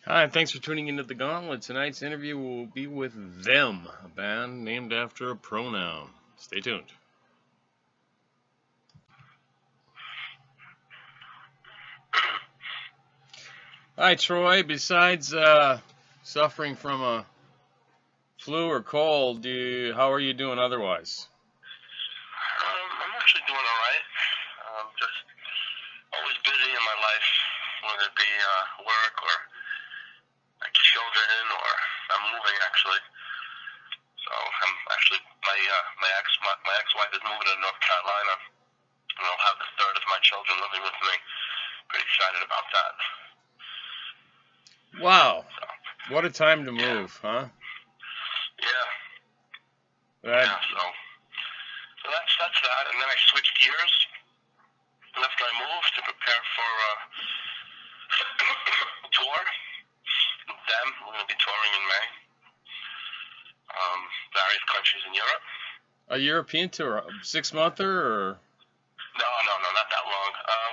Hi, and thanks for tuning into the Gauntlet. Tonight's interview will be with Them, a band named after a pronoun. Stay tuned. Hi, Troy. Besides suffering from a flu or cold, how are you doing otherwise? I'm actually doing all right. Just always busy in my life, whether it be work or my children or I'm moving actually. So I'm actually my ex-wife is moving to North Carolina, and I'll have the third of my children living with me. Pretty excited about that. Wow, So what a time to yeah, move, huh? yeah, That, yeah. So that's that, and then I switched gears after I moved to prepare for a tour. With them, we're going to be touring in May. Various countries in Europe. a European tour, 6-monther, or No, not that long.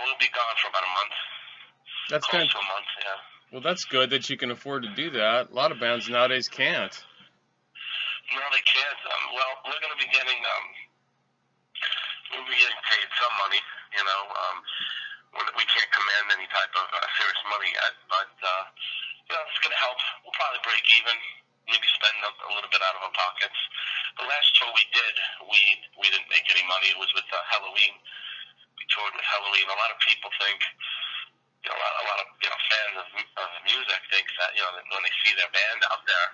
We'll be gone for about a month, that's close fan- to a month, yeah. well, that's good that you can afford to do that. A lot of bands nowadays can't. No, they can't. Well, we're going to be getting paid some money. You know, we can't command any type of serious money yet, but it's going to help. We'll probably break even, maybe spend a little bit out of our pockets. The last tour we did, we didn't make any money. It was with Halloween. We toured with Halloween. A lot of people think, a lot of fans of music think that that when they see their band out there,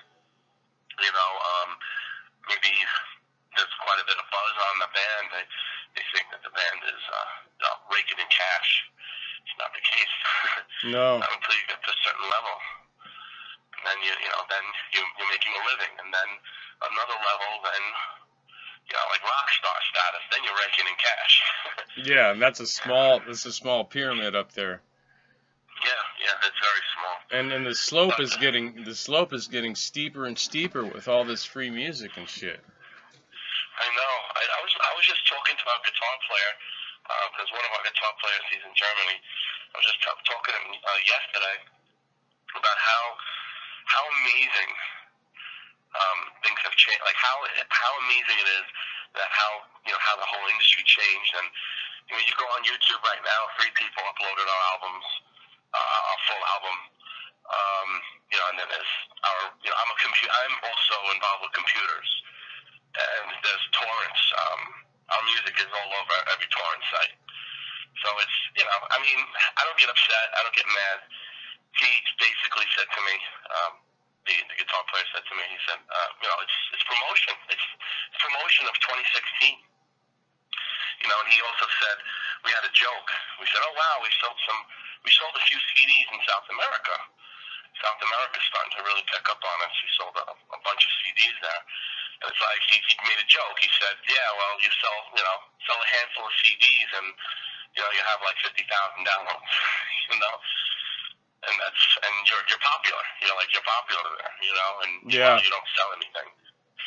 maybe there's quite a bit of buzz on the band. They think that the band is raking in cash. It's not the case. No. Not until you get to a certain level, and then you're making a living, and then another level, then like rock star status. Then you're raking in cash. Yeah, and that's a small pyramid up there. Yeah, it's very small. And the slope is getting steeper and steeper with all this free music and shit. I know. I was just talking to our guitar player because one of our guitar players, he's in Germany. I was just talking to him yesterday about how amazing things have changed. Like how amazing it is that how the whole industry changed. And you go on YouTube right now, 3 people uploaded our albums, our full album. And then there's I'm also involved with computers, and there's torrents. Our music is all over every torrent site. So it's, I don't get upset. I don't get mad. He basically said to me, the guitar player said to me, he said, it's promotion. It's promotion of 2016. And he also said, we had a joke. We said, oh wow, we sold a few CDs in South America. South America's starting to really pick up on us. We sold a bunch of CDs there. And it's like he made a joke. He said, yeah, well, you sell a handful of CDs and you have like 50,000 downloads. you know, and you're popular. You're popular there. And Yeah. you don't sell anything.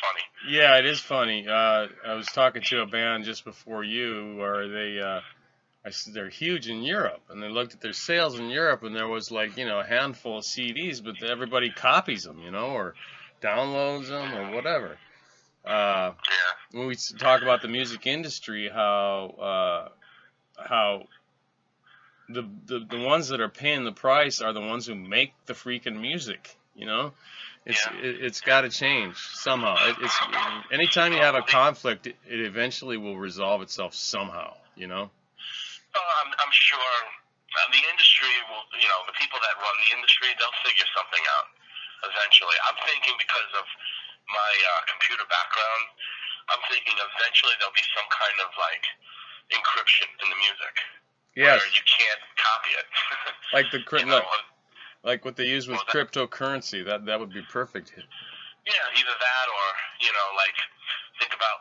Funny. Yeah, it is funny. I was talking to a band just before you, where I said they're huge in Europe, and they looked at their sales in Europe, and there was like a handful of CDs, but everybody copies them, or downloads them or whatever. Yeah. When we talk about the music industry, how the ones that are paying the price are the ones who make the freaking music. It's got to change somehow. It's anytime you have a conflict, it eventually will resolve itself somehow. I'm sure the industry will. The people that run the industry, they'll figure something out eventually. I'm thinking because of my computer background, I'm thinking eventually there'll be some kind of like encryption in the music. Yes. Where you can't copy it. Like like what they use with cryptocurrency. That would be perfect. Yeah, either that or like think about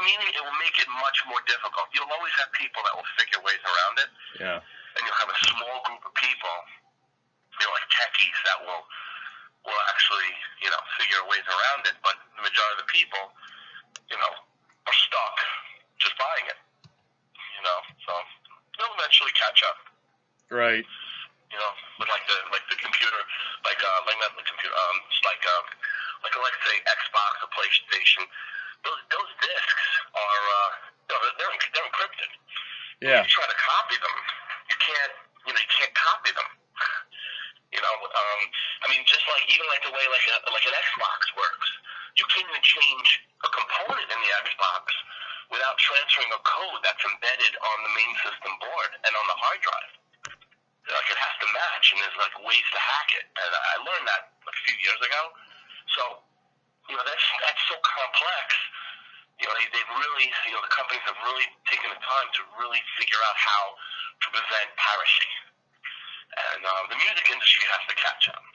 meaning it will make it much more difficult. You'll always have people that will figure ways around it. Yeah. And you'll have a small group of people, like techies that will actually figure ways around it. But the majority of the people, are stuck just buying it. So they'll eventually catch up. Right. With like the computer like let's say Xbox or PlayStation. Those discs are they're encrypted. Yeah. If you try to copy them, you can't copy them. I mean, just like even like the way like an Xbox works, you can't even change a component in the Xbox without transferring a code that's embedded on the main system board and on the hard drive. Like it has to match, and there's like ways to hack it. And I learned that a few years ago. So that's so complex. They've really, the companies have really taken the time to really figure out how to prevent piracy. And the music industry has to catch up.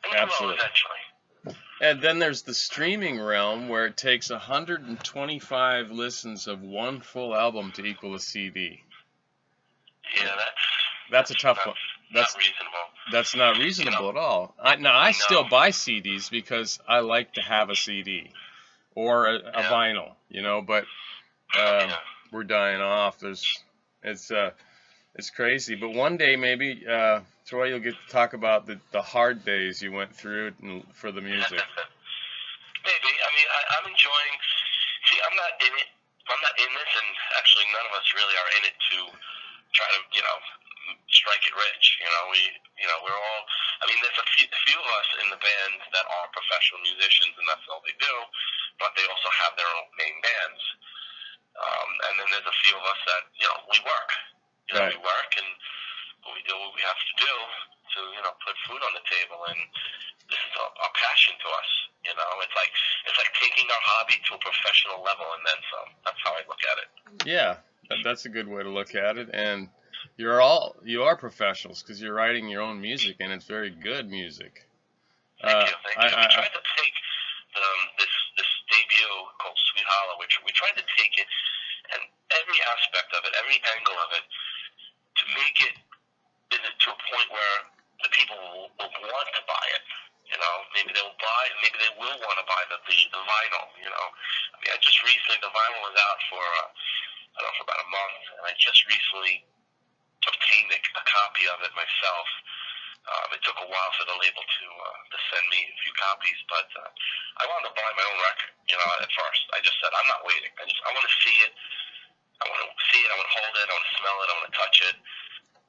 And they will eventually. And then there's the streaming realm where it takes 125 listens of one full album to equal a CD. Yeah, that's a tough one. That's not reasonable. That's not reasonable at all. I still buy CDs because I like to have a CD or a vinyl, but we're dying off. It's crazy. But one day maybe, Troy, you'll get to talk about the hard days you went through for the music. Maybe. I mean, I'm enjoying. See, I'm not in it. I'm not in this, and actually, none of us really are in it to try to, strike it rich. We're all. I mean, there's a few of us in the band that are professional musicians, and that's all they do. But they also have their own main bands. And then there's a few of us that we work. Right. We work and we do what we have to do to put food on the table, and this is our passion to us. It's like taking our hobby to a professional level and then some. That's how I look at it. Yeah, that's a good way to look at it. And you are professionals because you're writing your own music, and it's very good music. Thank you. We tried to take this debut called Sweet Hollow, which we tried to take it and every aspect of it, every angle of it, to make it to a point where the people will want to buy it. Maybe they will want to buy the vinyl. I mean, I just recently, the vinyl was out for for about a month, and I just recently obtained a copy of it myself. It took a while for the label to send me a few copies, but I wanted to buy my own record. At first, I just said, I'm not waiting. I want to see it. I want to see it. I want to hold it. I want to smell it. I want to touch it.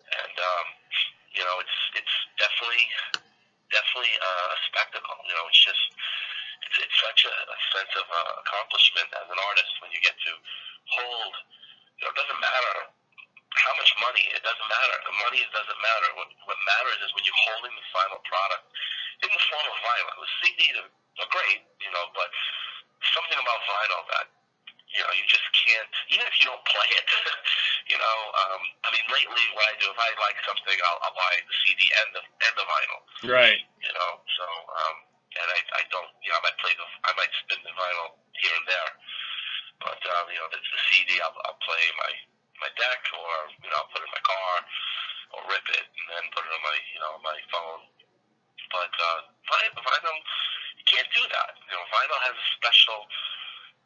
And it's definitely a spectacle. It's such a sense of accomplishment as an artist when you get to hold. It doesn't matter how much money. It doesn't matter. The money doesn't matter. What matters is when you're holding the final product in the form of vinyl. The CDs are great, but something about vinyl that you just can't. Even if you don't play it, I mean, lately what I do, if I like something, I'll buy the CD and the vinyl. Right. So and I don't. I might spin the vinyl here and there, but it's the CD. I'll play my deck, or I'll put it in my car, or rip it and then put it on my phone. But vinyl, you can't do that. Vinyl has a special,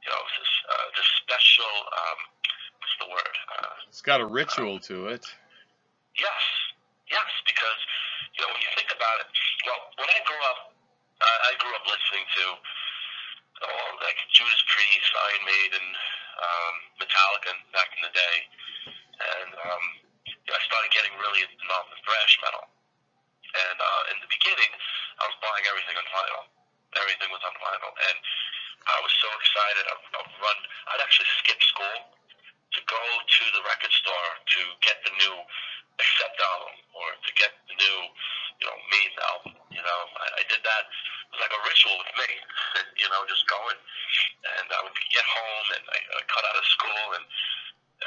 the special. What's the word? It's got a ritual to it. Yes, because when you think about it, when I grew up listening to like Judas Priest, Iron Maiden, Metallica back in the day, and I started getting really involved in thrash metal. And in the beginning, I was buying everything on vinyl. Everything was on vinyl, and I was so excited. I'd actually skip school to go to the record store to get the new Accept album, or to get the new, Maiden album. I did that. It was like a ritual with me, just going. And I would get home, and I cut out of school, and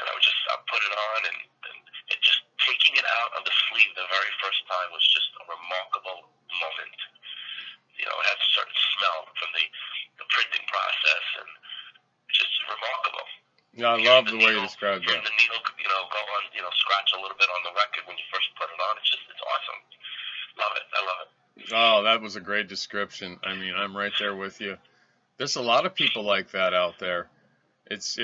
I'd put it on, and it just taking it out of the sleeve the very first time was just a remarkable moment. It has a certain smell from the printing process, and it's just remarkable. Yeah, I love the way you described that. The needle, go on, scratch a little bit on the record when you first put it on. It's awesome. Love it. I love it. Oh, that was a great description. I mean, I'm right there with you. There's a lot of people like that out there. It's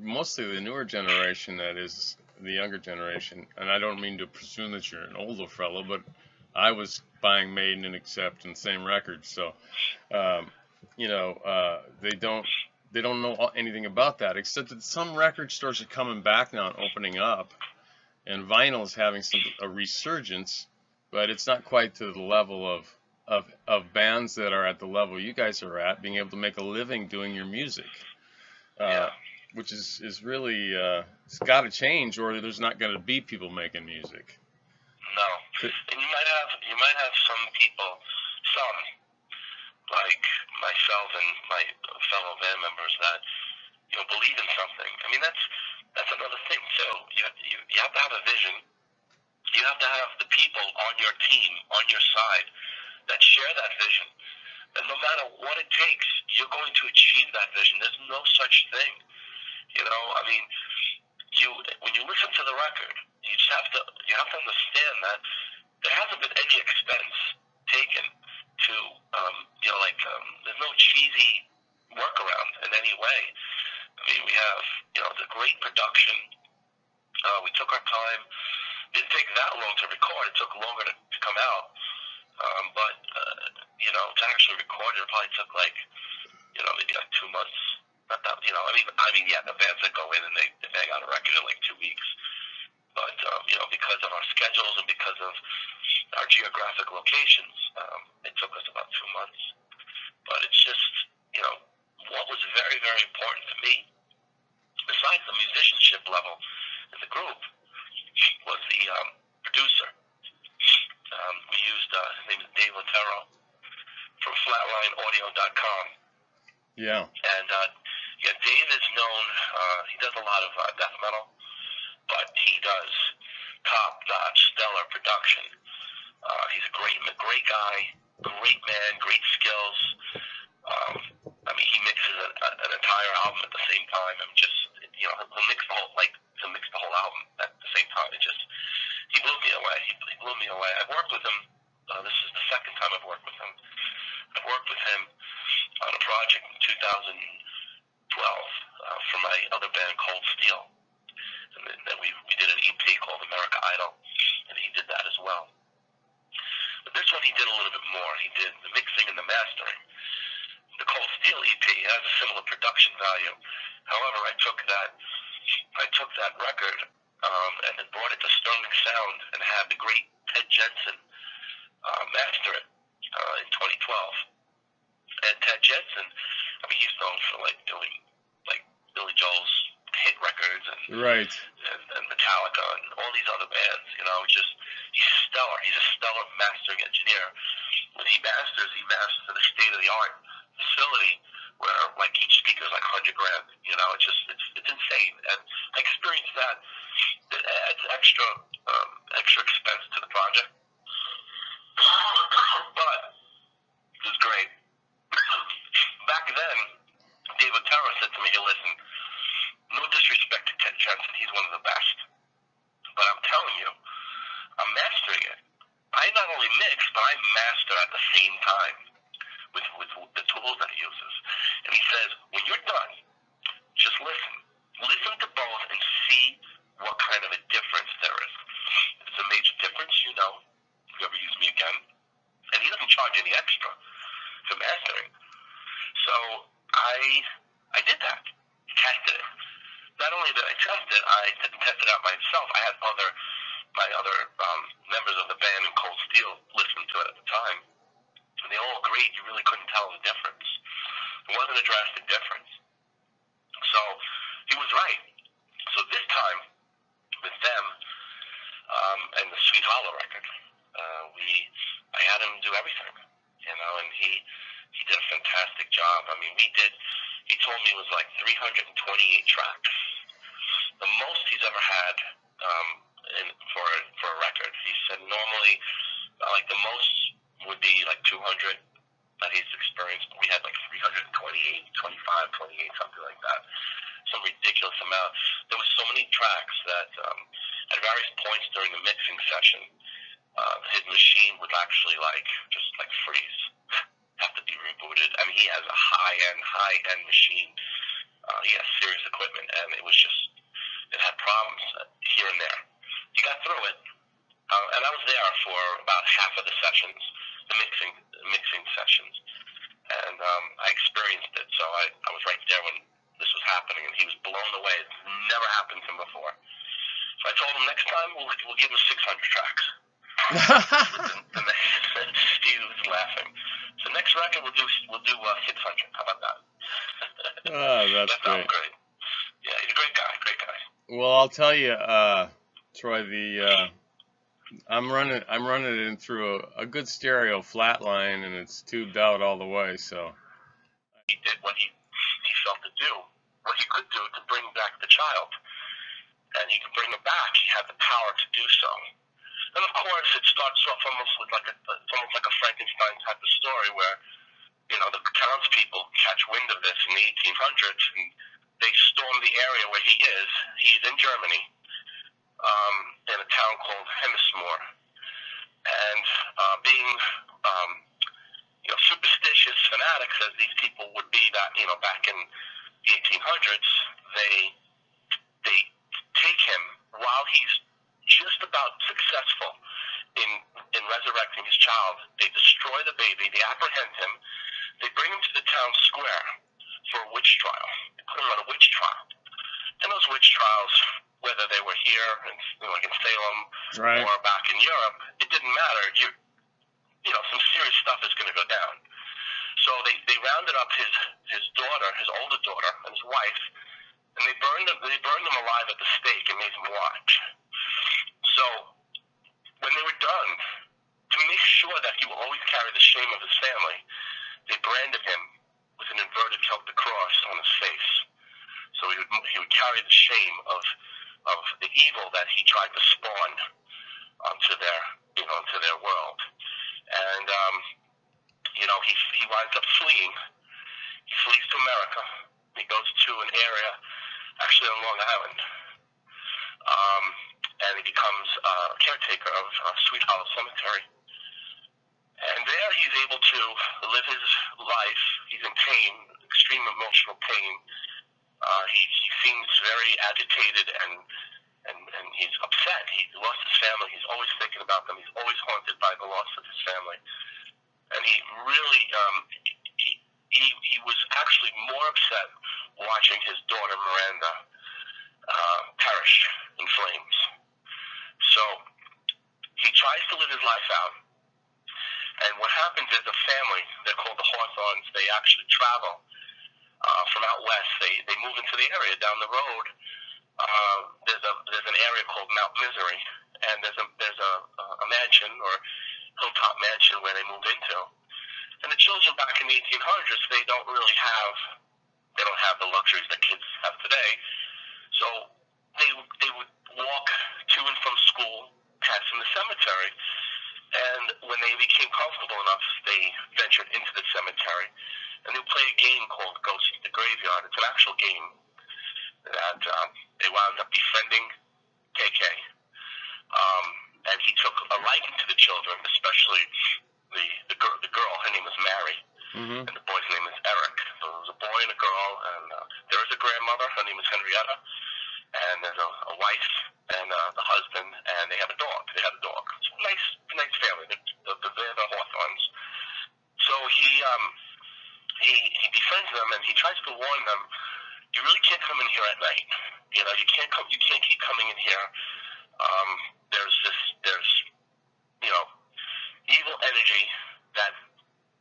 mostly the newer generation that is the younger generation. And I don't mean to presume that you're an older fellow, but I was buying Maiden and accepting the same records. So, um, they don't know anything about that, except that some record stores are coming back now and opening up, and vinyl is having a resurgence, but it's not quite to the level of bands that are at the level you guys are at, being able to make a living doing your music. Yeah. Which is really it's got to change, or there's not going to be people making music. No, and you might have some people, some like myself and my fellow band members that believe in something. I mean that's another thing too. You have to have a vision. You have to have the people on your team, on your side, that share that vision. And no matter what it takes, you're going to achieve that vision. There's no such thing. I mean, when you listen to the record, you have to understand that there hasn't been any expense taken to there's no cheesy workaround in any way. I mean, we have the great production. We took our time. It didn't take that long to record. It took longer to come out. But to actually record it probably took maybe 2 months. Not that, yeah, the bands that go in and they bang out a record in like 2 weeks. But, because of our schedules and because of our geographic locations, it took us about 2 months. But it's just, what was very, very important to me, besides the musicianship level in the group, was the producer. We used, his name is Dave Lotero from flatlineaudio.com. Yeah. And, Dave is known, he does a lot of death metal, but he does top-notch, stellar production. He's a great guy, great man, great skills. He mixes an entire album at the same time, and he'll mix the whole album at the same time. He blew me away. He blew me away. I've worked with him. This is the second time I've worked with him. I've worked with him on a project in 2012 for my other band, Cold Steel. And then we did an EP called America Idol, and he did that as well. But this one he did a little bit more. He did the mixing and the mastering. The Cold Steel EP has a similar production value. However, I took that record and then brought it to Sterling Sound and had the great Ted Jensen master it in 2012. And Ted Jensen, he's known for doing Billy Joel's hit records and Metallica and all these other bands. He's stellar. He's a stellar mastering engineer. When he masters in a state-of-the-art facility where each speaker is $100,000. It's insane. And I experienced that. It adds extra expense to the project. But it was great. Back then, David Terra said to me, "Hey, listen, no disrespect to Ted Jensen, he's one of the best. But I'm telling you, I'm mastering it. I not only mix, but I master at the same time with the tools that he uses." And he says, "When you're done, just listen. Listen to both and see what kind of a difference there is. If it's a major difference, if you ever use me again." And he doesn't charge any extra for mastering. So I did that. Tested it. Not only did I test it, I didn't test it out myself. I had my other members of the band in Cold Steel listen to it at the time. And they all agreed you really couldn't tell the difference. It wasn't a drastic difference. So he was right. So this time, with them and the Sweet Hollow record, I had him do everything, and he did a fantastic job. He told me it was 328 tracks. The most he's ever had for a record. He said normally the most would be 200 that he's experienced, but we had 328, 25, 28, something like that. Some ridiculous amount. There was so many tracks that at various points during the mixing session, his machine would actually just freeze, have to be rebooted. He has a high-end machine. He has serious equipment, and it had problems here and there. He got through it. and I was there for about half of the sessions, the mixing sessions, and I experienced it. So I was right there when this was happening, and he was blown away. It never happened to him before. So I told him next time we'll give him 600 tracks. And he was laughing. So next record we'll do 600. How about that? Oh, that's that great. Sounds great. Yeah, he's a great guy. Great guy. Well, I'll tell you, Troy, I'm running it in through a good stereo flat line, and it's tubed out all the way. So he did what he felt to do, what he could do to bring back the child, and he could bring him back. He had the power to do so. And of course, it starts off almost with it's almost like a Frankenstein type of story where, you know, the townspeople catch wind of this in the 1800s, and they storm the area where he is. He's in Germany, in a town called Hemsmoor, and being, superstitious fanatics as these people would be back in the 1800s, they take him while he's just about successful in resurrecting his child. They destroy the baby. They apprehend him. They bring him to the town square for a witch trial. They put him on a witch trial. And those witch trials, whether they were here like in Salem, right, or back in Europe, it didn't matter. Some serious stuff is going to go down. So they rounded up his daughter, his older daughter, and his wife, and they burned them alive at the stake and made them watch. So when they were done, to make sure that he will always carry the shame of his family, they branded him with an inverted Celtic cross on his face. So he would carry the shame of the evil that he tried to spawn onto their world. And he winds up fleeing. He flees to America. He goes to an area actually on Long Island, and he becomes a caretaker of Sweet Hollow Cemetery. And there he's able to live his life. He's in pain, extreme emotional pain. He seems very agitated and he's upset. He lost his family. He's always thinking about them. He's always haunted by the loss of his family. And he really, he was actually more upset watching his daughter Miranda perish in flames. So he tries to live his life out. And what happens is a family, they're called the Hawthorns, they actually travel from out west. They move into the area down the road. There's an area called Mount Misery, and there's a mansion or hilltop mansion where they moved into. And the children back in the 1800s, they don't have the luxuries that kids have today. So they would walk to and from school, passing the cemetery. And when they became comfortable enough, they ventured into the cemetery, and they play a game called Ghost in the Graveyard. It's an actual game that they wound up befriending KK. And he took a liking to the children, especially the girl. Her name was Mary, and the boy's name is Eric. So there was a boy and a girl, and there is a grandmother. Her name is Henrietta, and there's a wife and the husband, and they have a dog. They had a dog. It's a nice family. They're the Hawthorns. So he befriends them, and he tries to warn them. You really can't come in here at night. You can't keep coming in here. There's evil energy that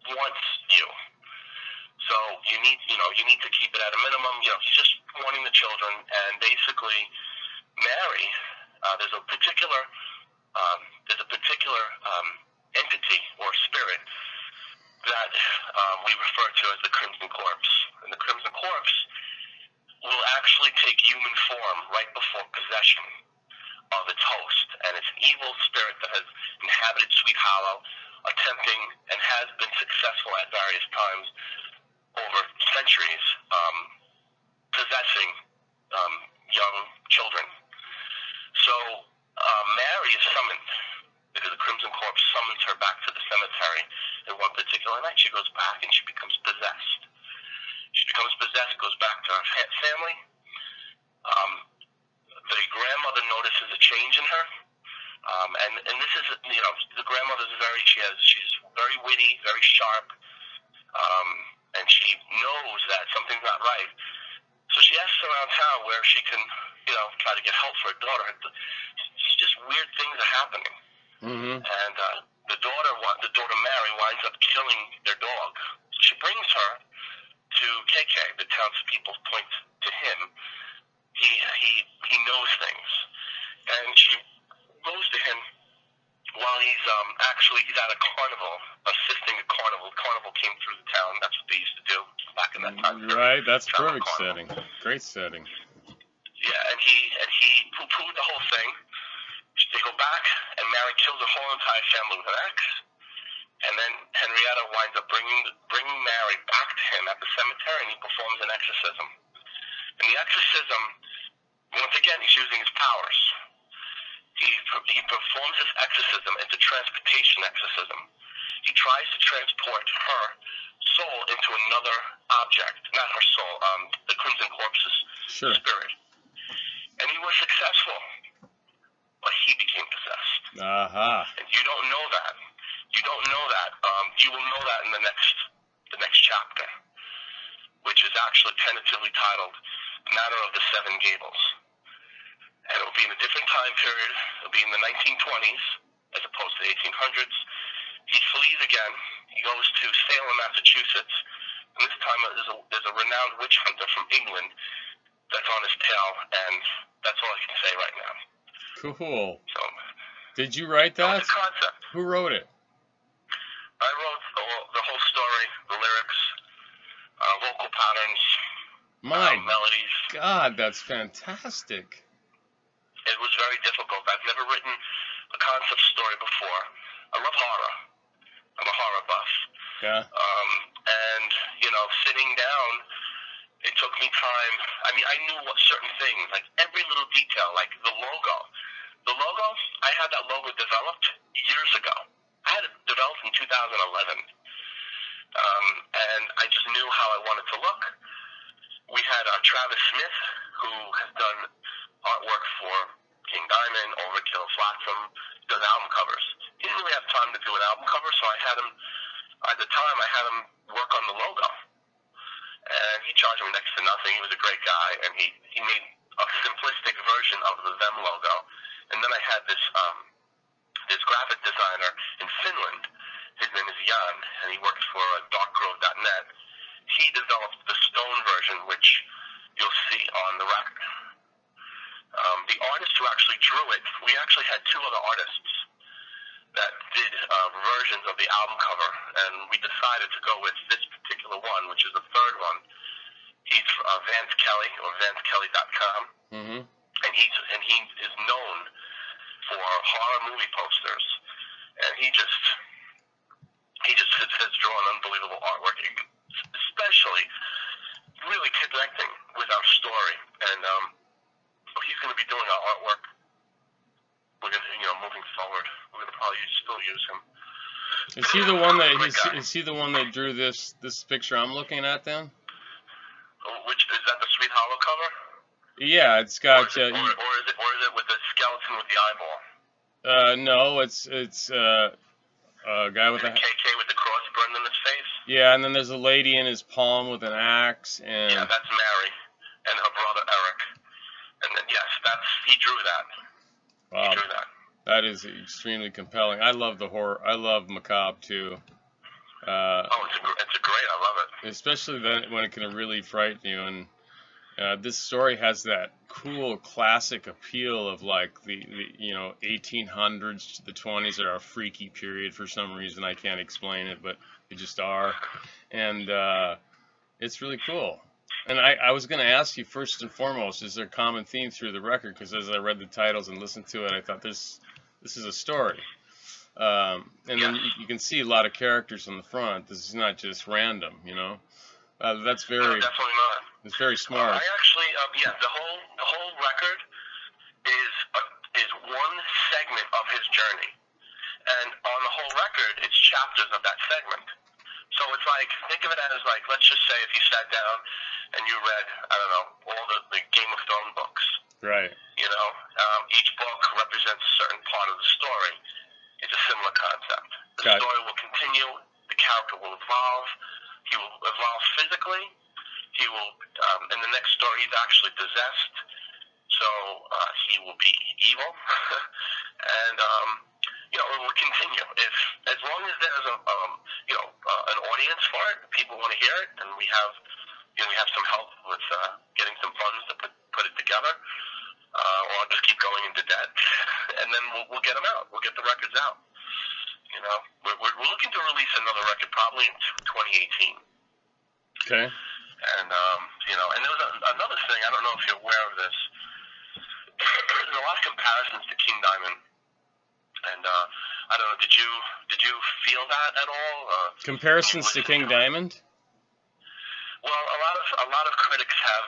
wants you. So you need to keep it at a minimum. He's just warning the children, and basically, Mary, there's a particular entity or spirit that we refer to as the Crimson Corpse, and the Crimson Corpse will actually take human form right before possession of its host, and it's an evil spirit that has inhabited Sweet Hollow, attempting and has been successful at various times over centuries, possessing young children. So Mary is summoned because the Crimson Corpse summons her back to the cemetery in one particular night. She goes back and she becomes possessed. Goes back to her family. The grandmother notices a change in her. And this is, the grandmother's she's very witty, very sharp, and she knows that something's not right. So she asks around town where she can, try to get help for her daughter. It's just weird things are happening. Mm-hmm. And the daughter Mary winds up killing their dog. She brings her to KK. The townspeople point to him. He knows things, and she goes to him while he's at a carnival, assisting a carnival. Carnival came through the town. That's what they used to do back in that time. Right, that's perfect setting. Great setting. Yeah, and he poo-pooed the whole thing. They go back, and Mary kills the whole entire family with an axe. And then Henrietta winds up bringing Mary back to him at the cemetery, and he performs an exorcism. And the exorcism, once again, he's using his powers. He performs his exorcism. It's a transportation exorcism. He tries to transport her soul into another object, not her soul, the Crimson Corpse's spirit. And he was successful, but he became possessed. And you don't know that. You don't know that. You will know that in the next chapter, which is actually tentatively titled "Matter of the Seven Gables." And it will be in a different time period. It will be in the 1920s as opposed to the 1800s. He flees again. He goes to Salem, Massachusetts. And this time there's a renowned witch hunter from England that's on his tail. And that's all I can say right now. Cool. So, did you write that? That was the concept. Who wrote it? I wrote the whole story, the lyrics, vocal patterns, melodies. God, that's fantastic. It was very difficult. I've never written a concept story before. I love horror. I'm a horror buff. Yeah. And, sitting down, it took me time. I mean, I knew what certain things, like every little detail, like the logo. The logo, I had that logo developed years ago. I had it developed in 2011. And I just knew how I wanted to look. We had Travis Smith, who has done artwork for King Diamond, Overkill, Flotsam, does album covers. He didn't really have time to do an album cover, so I had him, at the time, I had him work on the logo. And he charged me next to nothing. He was a great guy, and he made a simplistic version of the Them logo. And then I had this graphic designer in Finland. His name is Jan, and he works for darkgrove.net. He developed the stone version, which you'll see on the record. The artist who actually drew it, we actually had two other artists that did versions of the album cover, and we decided to go with this particular one, which is the third one. He's Vance Kelly, or VanceKelly.com, and he is known for horror movie posters, and he just has drawn unbelievable artwork, especially really connecting with our story. And he's going to be doing our artwork. We're going to, moving forward, we're going to probably still use him. Is he the one that drew this picture I'm looking at then? Which is that the Sweet Hollow cover? Yeah, it's got. Or is it with the skeleton with the eyeball? No, it's a guy with a KK with the cross burned in his face. Yeah, and then there's a lady in his palm with an axe, and yeah, that's Mary and her brother Eric. And then yes, he drew that. Wow. He drew that. That is extremely compelling. I love the horror. I love macabre too. It's great. I love it. Especially then when it can really frighten you. And this story has that cool classic appeal of like the 1800s to the 20s are a freaky period for some reason. I can't explain it, but they just are. And it's really cool. And I was going to ask you first and foremost, is there a common theme through the record? Because as I read the titles and listened to it, I thought this is a story. And then you can see a lot of characters on the front. This is not just random, That's very. No, definitely not. It's very smart. I actually, the whole record is one segment of his journey, and on the whole record, it's chapters of that segment. So it's like, think of it as like, let's just say if you sat down and you read, I don't know, all the Game of Thrones books. Right. Each book represents a certain part of the story. It's a similar concept. The Got. story will continue. The character will evolve. He will evolve physically. He will, in the next story, he's actually possessed. So he will be evil, and it will continue. If as long as there's an audience for it, people want to hear it, and we have some help with getting some funds to put it together, or I'll just keep going into debt, and then we'll get them out. We'll get the records out. We're looking to release another record probably in 2018. Okay. And and there was another thing. I don't know if you're aware of this. There's a lot of comparisons to King Diamond, and I don't know. Did you feel that at all? Comparisons to King Diamond? Well, a lot of critics have.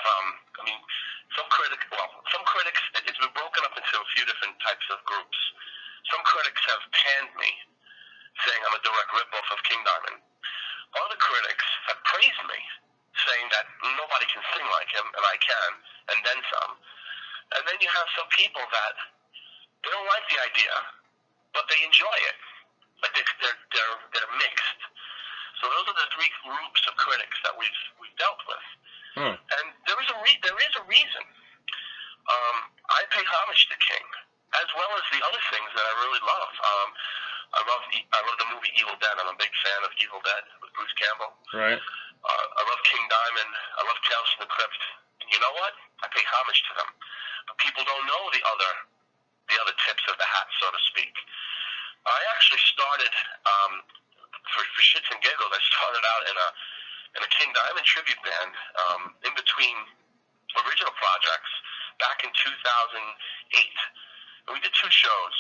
Some critics. It's been broken up into a few different types of groups. Some critics have panned me, saying I'm a direct ripoff of King Diamond. Other critics have praised me, saying that nobody can sing like him, and I can, and then some. And then you have some people that they don't like the idea, but they enjoy it. Like they're mixed. So those are the three groups of critics that we've dealt with. And there is a reason. I pay homage to King, as well as the other things that I really love. I love the movie Evil Dead. I'm a big fan of Evil Dead with Bruce Campbell. Right. I love King Diamond. I love Tales from the Crypt. And you know what? I pay homage to them. But people don't know the other tips of the hat, so to speak. I actually started for shits and giggles. I started out in a King Diamond tribute band in between original projects back in 2008. And we did 2 shows,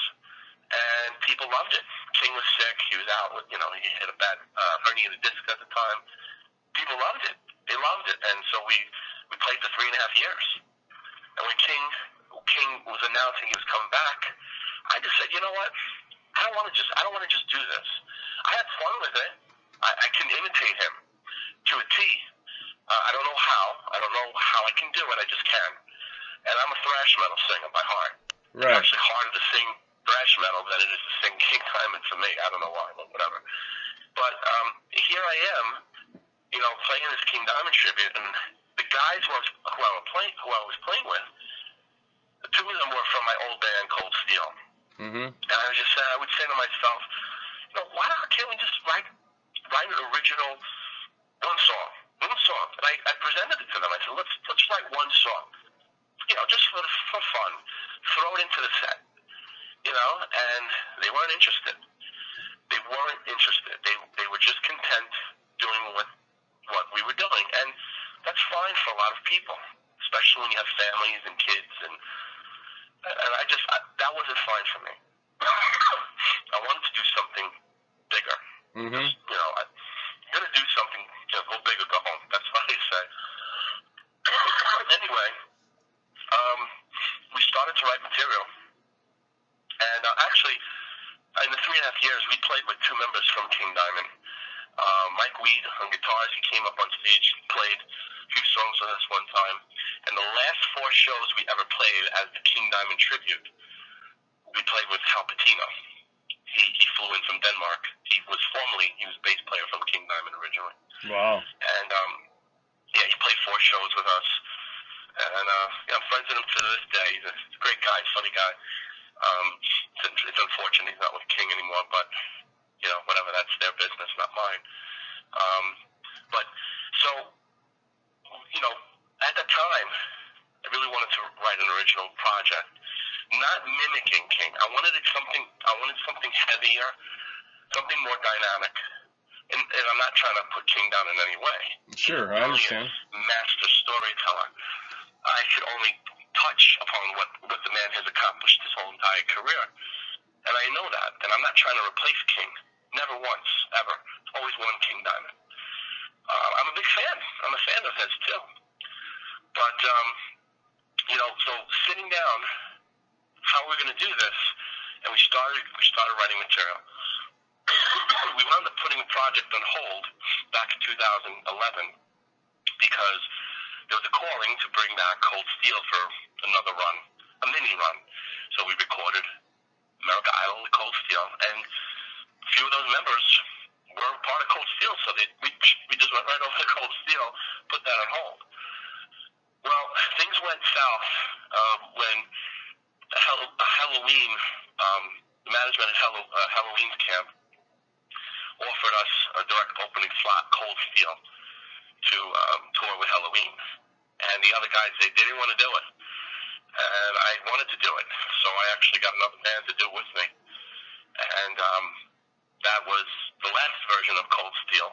and people loved it. King was sick. He was out with, he had a bad herniated disc at the time. People loved it. They loved it, and so we played for 3.5 years. And when King was announcing he was coming back, I just said, you know what? I don't want to just do this. I had fun with it. I can imitate him to a T. I don't know how. I don't know how I can do it. I just can. And I'm a thrash metal singer by heart. Right. It's actually harder to sing thrash metal than it is to sing King Diamond for me. I don't know why, but whatever. But here I am, playing this King Diamond tribute, and the guys who I was playing with, the 2 of them were from my old band, Cold Steel. Mm-hmm. And I would say to myself, why can't we just write an original one song? And I presented it to them. I said, let's write one song, just for fun, throw it into the set, and they weren't interested. They were just content doing what we were doing, and that's fine for a lot of people, especially when you have families and kids, and that wasn't fine for me. I wanted to do something bigger. Mm-hmm. I'm gonna do something, go big or go home. That's what I say. Anyway, we started to write material, and actually, in the 3.5 years, we played with 2 members from King Diamond. Mike Weed on guitars. He came up on stage, played a few songs with us one time, and the last 4 shows we ever played as the King Diamond tribute, we played with Hal Patino. He flew in from Denmark. He was bass player from King Diamond originally. Wow. And he played 4 shows with us, and I'm friends with him to this day. He's a great guy, funny guy. It's unfortunate he's not with King anymore, but whatever, that's their business, not mine. But so at the time, I really wanted to write an original project, not mimicking King. I wanted something heavier, something more dynamic. And I'm not trying to put King down in any way. Sure, I understand. Master storyteller. I could only touch upon what the man has accomplished his whole entire career. And I know that. And I'm not trying to replace King. Never once, ever. Always one King Diamond. I'm a big fan. I'm a fan of his, too. But, so sitting down, how are we going to do this? And we started writing material. We wound up putting the project on hold back in 2011 because there was a calling to bring back Cold Steel for another run, a mini run. So we recorded America Idol with Cold Steel, and a few of those members were part of Cold Steel, so we just went right over to Cold Steel, put that on hold. Well, things went south when Halloween, the management at Halloween's camp offered us a direct opening slot, Cold Steel, to tour with Halloween. And the other guys, they didn't want to do it. And I wanted to do it. So I actually got another band to do it with me. And that was the last version of Cold Steel.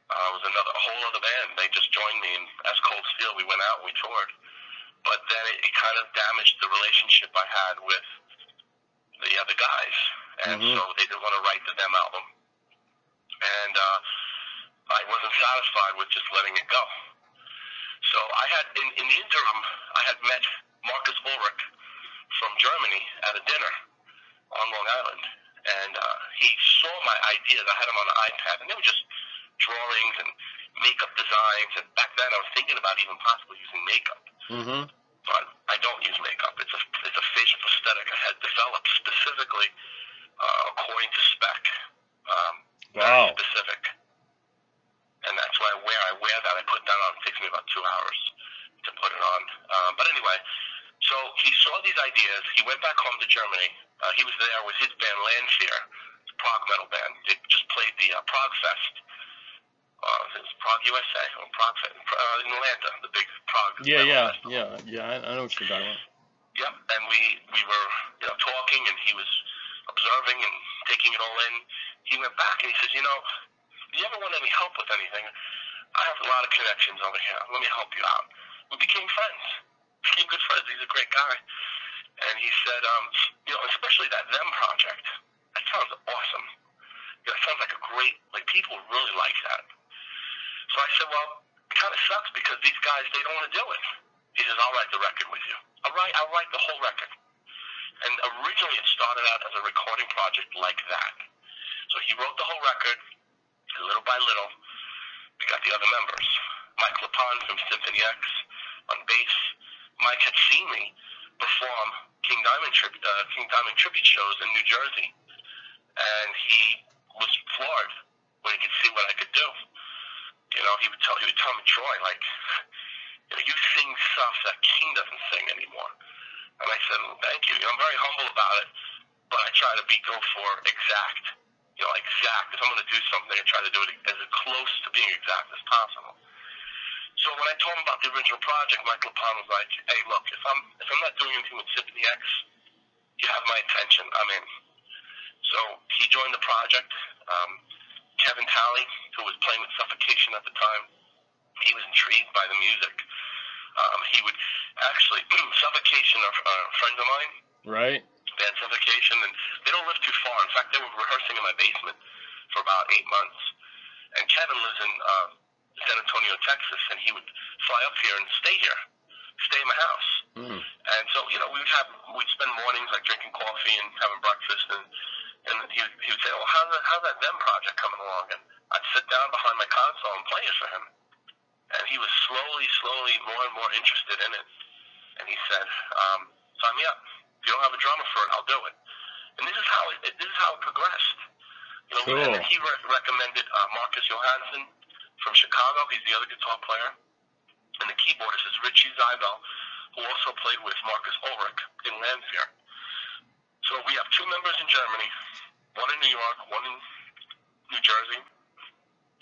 It was a whole other band. They just joined me, and as Cold Steel, we went out and we toured. But then it kind of damaged the relationship I had with the other guys. And so they didn't want to write the Them album. And I wasn't satisfied with just letting it go. So I had, in the interim, I had met Marcus Ulrich from Germany at a dinner on Long Island. And he saw my ideas. I had them on an iPad, and they were just drawings and makeup designs. And back then, I was thinking about even possibly using makeup. But I don't use makeup. It's a facial prosthetic I had developed specifically according to spec. Very specific. And that's why I wear that. I put that on. It takes me about 2 hours to put it on. But anyway, so he saw these ideas. He went back home to Germany. He was there with his band Landfear, prog metal band. They just played the Prog Fest. It was Prog USA or Prog Fest in Atlanta, the big prog metal festival. I know what you're talking about. Yep, and we were talking, and he was observing and taking it all in. He went back and he says, you ever want any help with anything? I have a lot of connections over here. Let me help you out. We became friends. Became good friends. He's a great guy. And he said, especially that Them project, that sounds awesome. It sounds like a great, people really like that. So I said, well, it kind of sucks because these guys, they don't want to do it. He says, I'll write the record with you. I'll write the whole record. And originally it started out as a recording project like that. So he wrote the whole record, little by little. We got the other members. Mike Lapon from Symphony X on bass. Mike had seen me perform King Diamond tribute shows in New Jersey. And he was floored when he could see what I could do. He would tell me, Troy, you sing stuff that King doesn't sing anymore. And I said, well, thank you. I'm very humble about it, but I try to go for exact. Exact. If I'm going to do something, I try to do it as close to being exact as possible. So when I told him about the original project, Mike Lapon was like, hey, look, if I'm not doing anything with Symphony X, you have my attention. I'm in. So he joined the project. Kevin Talley, who was playing with Suffocation at the time, he was intrigued by the music. He would actually, Suffocation are friends of mine. Right. Band Suffocation, and they don't live too far. In fact, they were rehearsing in my basement for about 8 months. And Kevin lives in San Antonio, Texas, and he would fly up here and stay in my house. And so, we'd spend mornings drinking coffee and having breakfast, and he would say, well, how's that Them project coming along? And I'd sit down behind my console and play it for him. And he was slowly more and more interested in it. And he said, sign me up. If you don't have a drummer for it, I'll do it. And this is how it progressed. Cool. And then he recommended Marcus Johansson from Chicago. He's the other guitar player. And the keyboardist is Richie Zeibel, who also played with Marcus Ulrich in Landfear. So we have 2 members in Germany, one in New York, one in New Jersey,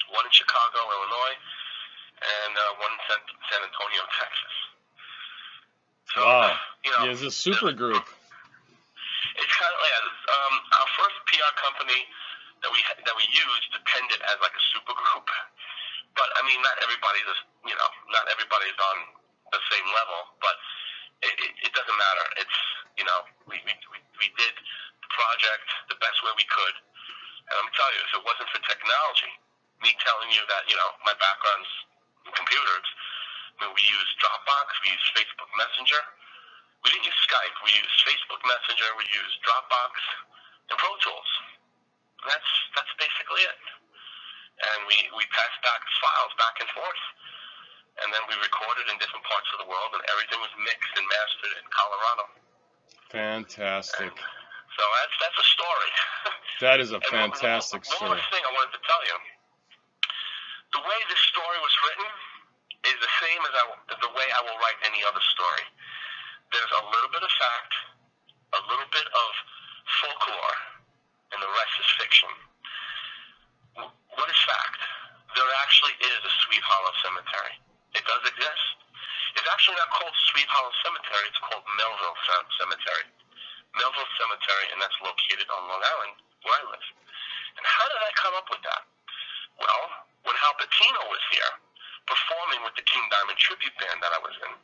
one in Chicago, Illinois, and one in San Antonio, Texas. So, wow. It's a super group. It's kind of our first PR company that we used depended as a super group. But I mean, not everybody's on the same level. But it doesn't matter. It's we did the project the best way we could. And I'm telling you, if it wasn't for technology, me telling you that my background's in computers, we used Dropbox, we used Facebook Messenger. We didn't use Skype. We used Facebook Messenger. We used Dropbox and Pro Tools. And that's basically it. And we passed back files back and forth. and then we recorded in different parts of the world, and everything was mixed and mastered in Colorado. Fantastic. And so that's a story. That is a and fantastic one story. more thing I wanted to tell you. The way this story was written is the same as the way I will write any other story. There's a little bit of fact, a little bit of folklore, and the rest is fiction. What is fact? There actually is a Sweet Hollow Cemetery. It does exist. It's actually not called Sweet Hollow Cemetery. It's called Melville Cemetery. Melville Cemetery, and that's located on Long Island, where I live. And how did I come up with that? Well, when Hal Patino was here, performing with the King Diamond tribute band that I was in,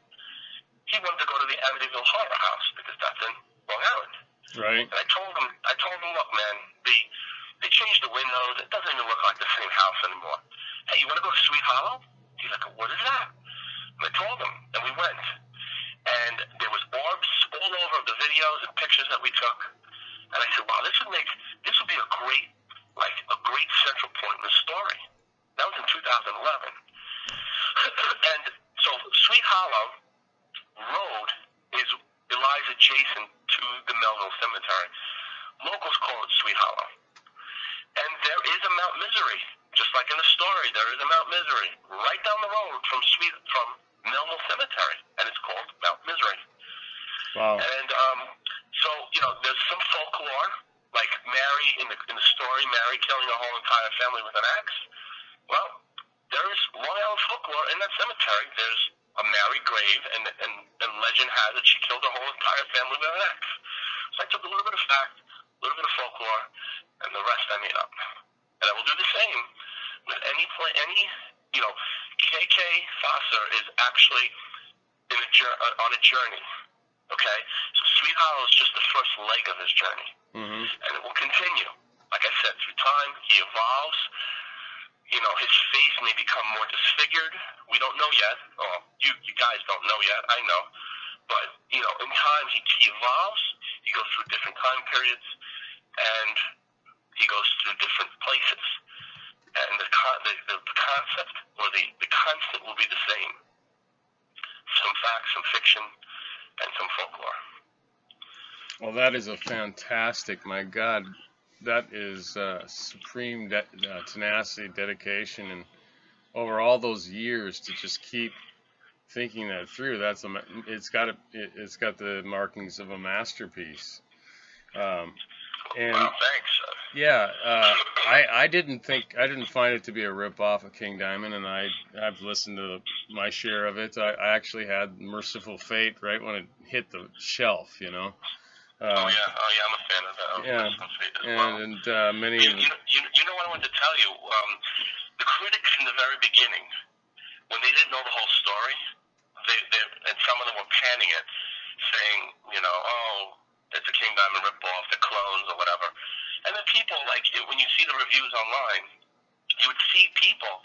he wanted to go to the Amityville Horror House because that's in Long Island. Right. And I told him, look, man, they changed the windows. It doesn't even look like the same house anymore. Hey, you want to go to Sweet Hollow? He's like, what is that? And I told him, and we went. And there was orbs all over the videos and pictures that we took. And I said, wow, this would be a great central point in the story. That was in 2011. And so Sweet Hollow Road lies adjacent to the Melville Cemetery. Locals call it Sweet Hollow. And there is a Mount Misery, just like in the story. There is a Mount Misery right down the road from Melville Cemetery, and it's called Mount Misery. Wow. And so there's some folklore, like Mary in the story, Mary killing her whole entire family with an axe. Well, there is Long Island folklore in that cemetery. There's a Mary grave, and legend has it she killed her whole entire family with an axe. So I took a little bit of fact, a little bit of folklore, and the rest I made up. And I will do the same with any KK Foster is actually on a journey. Okay, so Sweet Hollow is just the first leg of his journey, and it will continue. Like I said, through time he evolves. His face may become more disfigured. We don't know yet. Oh, you guys don't know yet. I know, but in time he evolves. He goes through different time periods, and he goes through different places. And the concept or the constant will be the same. Some facts, some fiction, and some folklore. Well, that is a fantastic, my God, that is supreme tenacity, dedication, and over all those years to just keep thinking that through. It's got the markings of a masterpiece. And wow, thanks. yeah, I didn't find it to be a rip-off of King Diamond, and I've listened to my share of it. I actually had Merciful Fate right when it hit the shelf, Oh yeah, I'm a fan of that. Yeah, Merciful Fate as well. and many. You know what I wanted to tell you? The critics in the very beginning, when they didn't know the whole story, and some of them were panning it, saying, oh, it's a King Diamond ripoff, the clones or whatever. And then people, when you see the reviews online, you would see people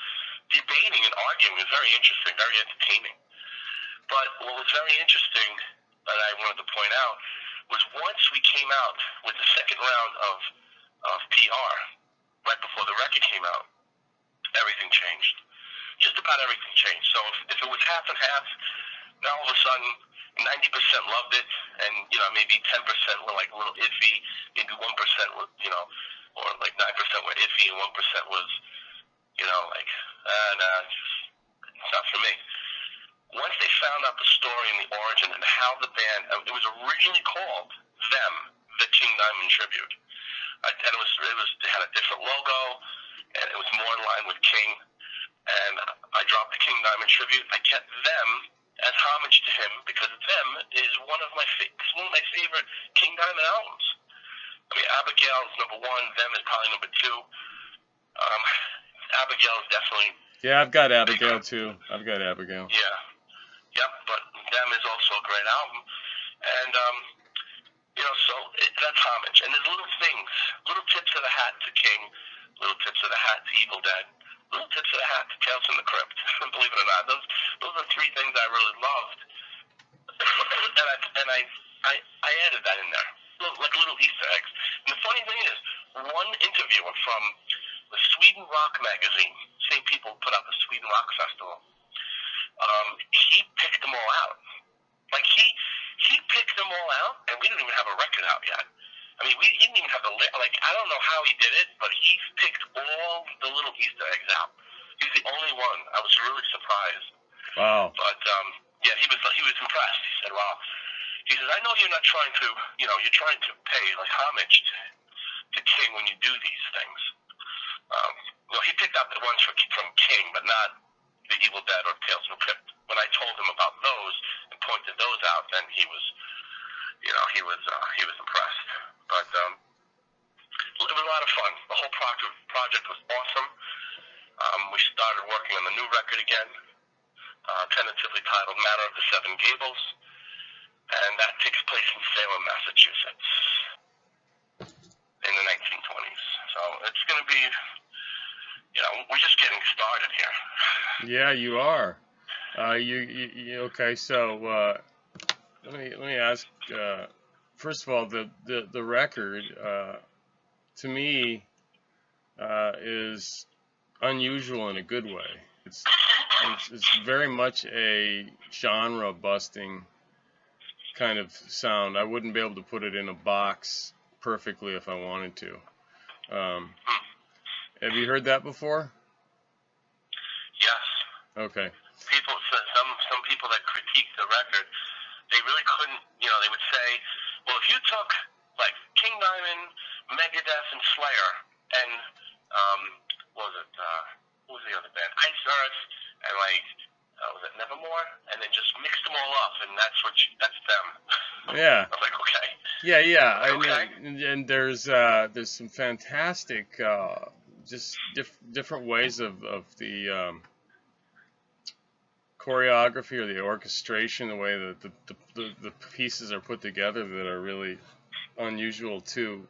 debating and arguing. It was very interesting, very entertaining. But what was very interesting that I wanted to point out was once we came out with the second round of PR, right before the record came out, everything changed. Just about everything changed. So if it was half and half, now all of a sudden 90% loved it, and maybe 10% were like a little iffy, maybe 1% was or like 9% were iffy, and 1% was nah, it's not for me. Once they found out the story and the origin and how the band, it was originally called Them, the King Diamond Tribute, and it had a different logo, and it was more in line with King. And I dropped the King Diamond Tribute. I kept Them as homage to him because Them is one of my favorite King Diamond albums. I mean, Abigail is number one. Them is probably number two. Abigail is definitely. Yeah, I've got Abigail too. I've got Abigail. Yeah. Yep, but Them is also a great album. And, so that's homage. And there's little things, little tips of the hat to King, little tips of the hat to Evil Dead, little tips of the hat to Tales from the Crypt. Believe it or not, those are three things I really loved. and I added that in there, like little Easter eggs. And the funny thing is, one interviewer from the Sweden Rock magazine, same people who put out the Sweden Rock Festival, he picked them all out. Like he picked them all out, and we didn't even have a record out yet. I mean, he didn't even have I don't know how he did it, but he picked all the little Easter eggs out. He's the only one. I was really surprised. Wow. But yeah, he was impressed. He said, "Wow." He says, "I know you're not trying to, you're trying to pay like homage to King when you do these things." He picked out the ones from King, but not the Evil Dead or Tales from the Crypt. When I told him about those and pointed those out, then he was impressed. But it was a lot of fun. The whole project was awesome. We started working on the new record again, tentatively titled "Matter of the Seven Gables," and that takes place in Salem, Massachusetts, in the 1920s. So it's going to be, we're just getting started here. Yeah, you are. Okay? So let me ask. First of all, the record to me is unusual in a good way. It's very much a genre busting kind of sound. I wouldn't be able to put it in a box perfectly if I wanted to. Have you heard that before? Yes. Okay. Some people that critique the record, they really couldn't. They would say, well, if you took like King Diamond, Megadeth, and Slayer, and what was the other band? Ice Earth, and was it Nevermore, and then just mixed them all up, and that's them. Yeah. I was like, okay. Yeah. Okay. And there's some fantastic just different ways of the choreography or the orchestration, the way that the pieces are put together that are really unusual to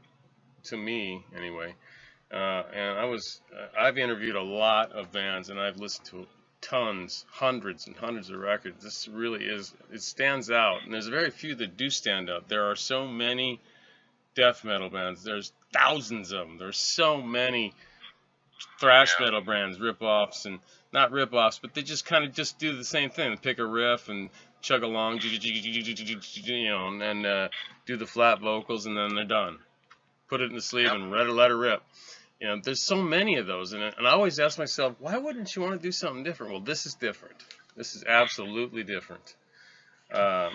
me anyway. And I've interviewed a lot of bands, and I've listened to hundreds and hundreds of records. This really it stands out, and there's very few that do stand out. There are so many death metal bands. There's thousands of them. There's so many thrash metal bands, rip-offs, and not rip-offs, but they just kind of just do the same thing. They pick a riff and chug along, and do the flat vocals, and then they're done. Put it in the sleeve and let it rip. There's so many of those, and I always ask myself, why wouldn't you want to do something different? Well, this is different. This is absolutely different. So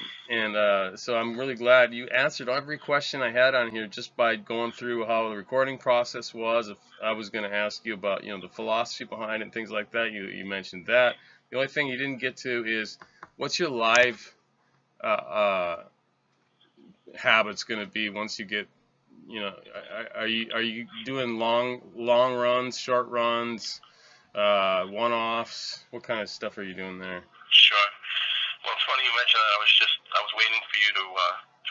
I'm really glad you answered every question I had on here just by going through how the recording process was. If I was going to ask you about, the philosophy behind it and things like that, you mentioned that. The only thing you didn't get to is what's your live habits going to be once you get, are you doing long runs, short runs, one-offs? What kind of stuff are you doing there? Sure. Well, it's funny you mentioned that. I was waiting for you to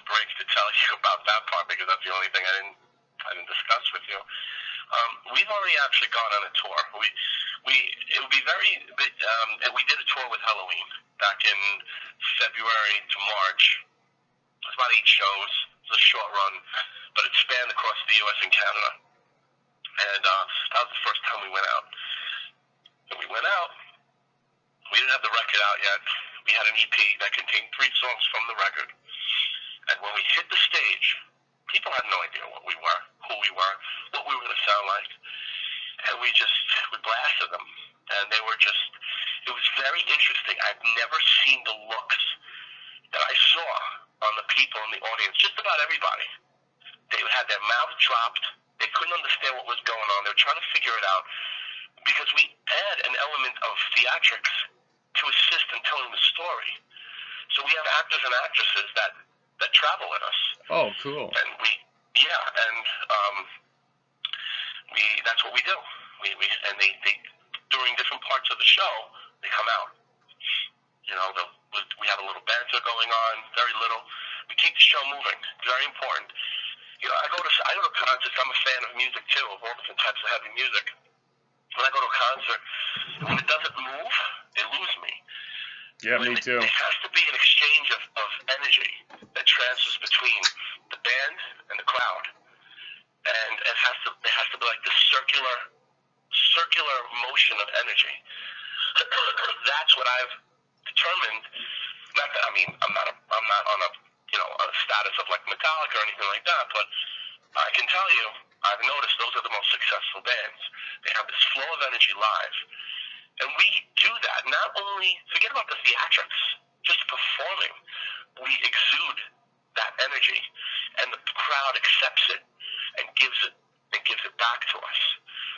break to tell you about that part, because that's the only thing I didn't discuss with you. We've already actually gone on a tour. It would be very. We did a tour with Halloween back in February to March. It was about 8 shows. It was a short run, but it spanned across the U.S. and Canada. And that was the first time we went out. And we went out. We didn't have the record out yet. We had an EP that contained 3 songs from the record. And when we hit the stage, people had no idea what we were, who we were, what we were going to sound like. And we blasted them. And they were it was very interesting. I've never seen the looks that I saw on the people in the audience, just about everybody. They had their mouth dropped. They couldn't understand what was going on. They were trying to figure it out, because we add an element of theatrics to assist in telling the story. So we have actors and actresses that travel with us. Oh, cool. And that's what we do. And they during different parts of the show, they come out. We have a little banter going on, very little. We keep the show moving. It's very important. I go to concerts. I'm a fan of music too, of all different types of heavy music. When I go to a concert, when it doesn't move, they lose me. Yeah, me too. There has to be an exchange of energy that transfers between the band and the crowd, and it has to be like this circular motion of energy. That's what I've determined. Not that, I mean, I'm not on a a status of like Metallica or anything like that, but I can tell you, I've noticed those are the most successful bands. They have this flow of energy live, and we do that. Not only forget about the theatrics, just performing, we exude that energy, and the crowd accepts it and gives it back to us.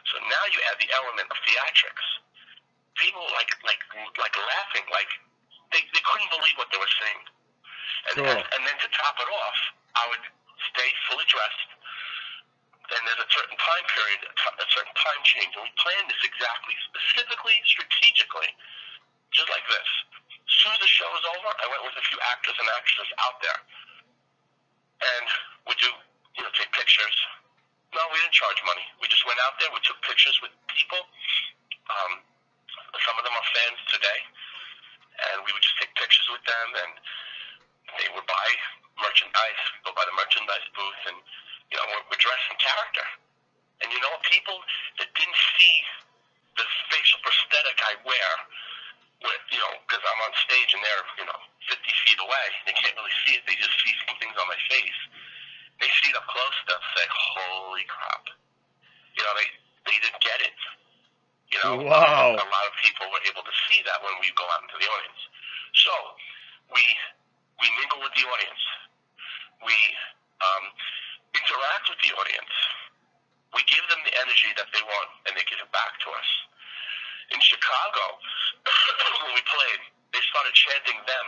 So now you add the element of theatrics. People like laughing, like they couldn't believe what they were seeing. And, Cool. and then to top it off, I would stay fully dressed. Then there's a certain time period, a certain time change, and we planned this exactly, specifically, strategically, just like this. As soon as the show was over, I went with a few actors and actresses out there, and we do, take pictures. No, we didn't charge money. We just went out there. We took pictures with people. Some of them are fans today, and we would just take pictures with them, and they would buy merchandise, go by the merchandise booth, and we're dressed in character. And people that didn't see the facial prosthetic I wear, because I'm on stage and they're 50 feet away, they can't really see it. They just see some things on my face. They see it up close, they'll say, "Holy crap!" They didn't get it. Wow. A lot of people were able to see that when we go out into the audience. So we mingle with the audience. We interact with the audience. We give them the energy that they want, and they give it back to us. In Chicago, when we played, they started chanting them.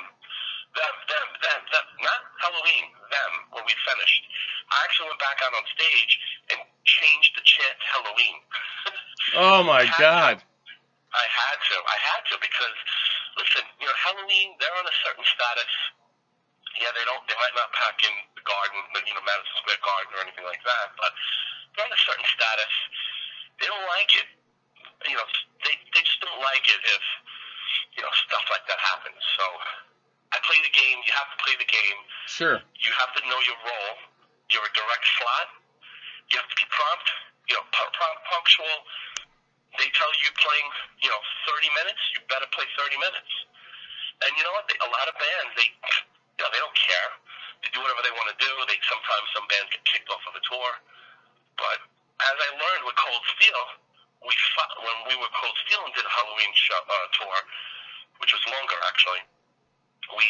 Not Halloween, them, when we finished. I actually went back out on stage and changed the chant to Halloween. Oh my God. I had to because, listen, Halloween, they're on a certain status. Yeah, they might not pack in the garden, Madison Square Garden or anything like that, but they're on a certain status. They don't like it. They just don't like it if, stuff like that happens. So I play the game. You have to play the game. Sure. You have to know your role. You're a direct slot. You have to be prompt, punctual. They tell you playing, 30 minutes, you better play 30 minutes. And you know what? A lot of bands, they don't care. They do whatever they want to do. Sometimes some bands get kicked off of a tour. But as I learned with Cold Steel, when we were Cold Steel and did a Halloween tour, which was longer actually, we